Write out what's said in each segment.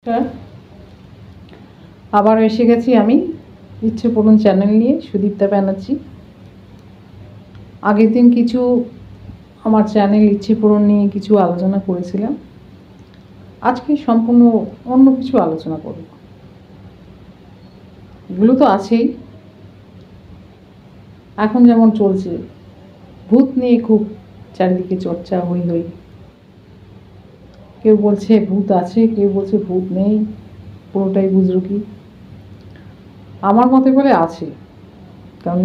নমস্কার। আবার এসে গেছি আমি ইচ্ছে পূরণ চ্যানেল নিয়ে, সুদীপ্তা ব্যানার্জি। আগের দিন কিছু আমার চ্যানেল ইচ্ছে পূরণ নিয়ে কিছু আলোচনা করেছিলাম। আজকে সম্পূর্ণ অন্য কিছু আলোচনা করব। এগুলো তো আছেই, এখন যেমন চলছে ভূত নিয়ে খুব চারিদিকে চর্চা হই হই। কেউ বলছে ভূত আছে, কেউ বলছে ভূত নেই, পুরোটাই বুজরুকি। আমার মতে বলে আছে, কারণ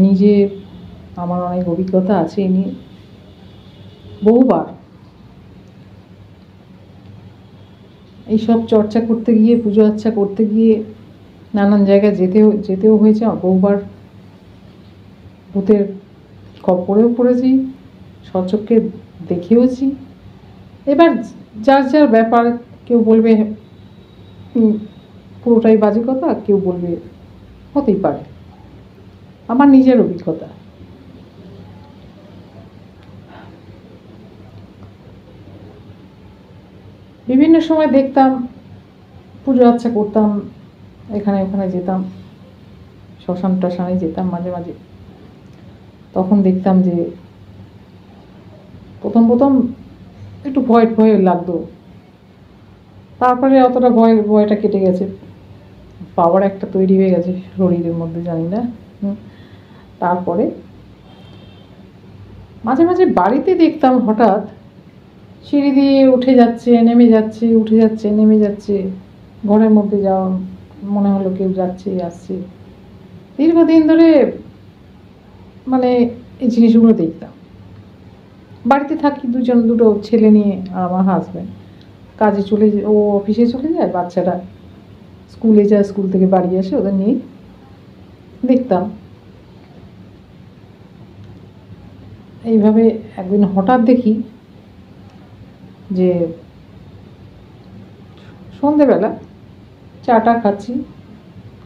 আমার অনেক অভিজ্ঞতা আছে এ নিয়ে। বহুবার এইসব চর্চা করতে গিয়ে, পুজো আচ্ছা করতে গিয়ে নানান জায়গায় যেতেও হয়েছে। বহুবার ভূতের খপ্পরেও পড়েছি, স্বচক্ষে দেখেওছি। এবার যার যার ব্যাপার, কেউ বলবে পুরোটাই বাজে কথা, কেউ বলবে হতেই পারে। আমার নিজের অভিজ্ঞতা। বিভিন্ন সময় দেখতাম, পুজো আচ্ছা করতাম, এখানে ওখানে যেতাম, শ্মশান টশানে যেতাম মাঝে মাঝে। তখন দেখতাম যে প্রথম একটু ভয় ভয় লাগতো, তারপরে অতটা ভয়টা কেটে গেছে, পাওয়ার একটা তৈরি হয়ে গেছে শরীরের মধ্যে, জানি না। তারপরে মাঝে মাঝে বাড়িতে দেখতাম হঠাৎ সিঁড়ি দিয়ে উঠে যাচ্ছে, নেমে যাচ্ছে, উঠে যাচ্ছে, নেমে যাচ্ছে। ঘরের মধ্যে যাওয়া মনে হলো কেউ যাচ্ছে আসছে। দীর্ঘদিন ধরে মানে এই জিনিসগুলো দেখতাম। বাড়িতে থাকি দুটো ছেলে নিয়ে, আর আমার হাজব্যান্ড কাজে ও অফিসে চলে যায়, বাচ্চারা স্কুলে যায়, স্কুল থেকে বাড়ি আসে, ওদের নিয়ে দেখতাম। এইভাবে একদিন হঠাৎ দেখি যে সন্ধেবেলা চাটা খাচ্ছি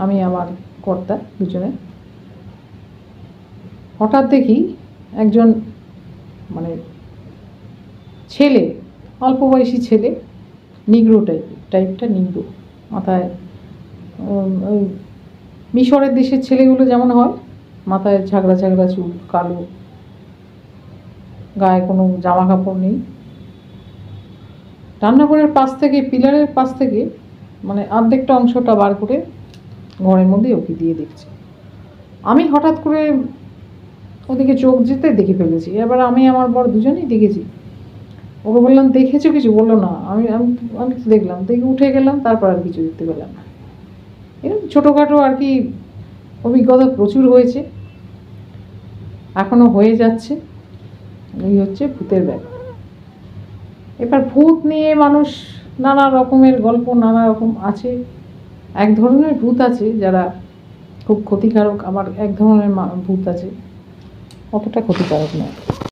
আমি, আমার কর্তা দুজনে, হঠাৎ দেখি একজন মানে ছেলে, অল্প বয়সী ছেলে, নিগ্রো টাইপটা নিগ্রো, মাথায় ওই মিশরের দেশের ছেলেগুলো যেমন হয়, মাথায় ঝাগড়া ঝাগড়া চুল, কালো, গায়ে কোনো জামা কাপড় নেই। রান্নাঘরের পাশ থেকে, পিলারের পাশ থেকে মানে অর্ধেকটা অংশটা বার করে ঘরের মধ্যে ওকে দিয়ে দেখছে। আমি হঠাৎ করে ওদিকে চোখ যেতে দেখে ফেলেছি। এবার আমি আমার বর দুজনেই দেখেছি। ওকে বললাম দেখেছো কিছু? বললো না। আমি আমি আমি তো দেখলাম, দেখে উঠে গেলাম, তারপর আর কিছু দেখতে পেলাম না। এরকম ছোটোখাটো আর কি অভিজ্ঞতা প্রচুর হয়েছে, এখনও হয়ে যাচ্ছে। এই হচ্ছে ভূতের ব্যাপার। এবার ভূত নিয়ে মানুষ নানা রকমের গল্প, নানা রকম আছে। এক ধরনের ভূত আছে যারা খুব ক্ষতিকারক, আবার এক ধরনের ভূত আছে অতটা ক্ষতিকারক নয়।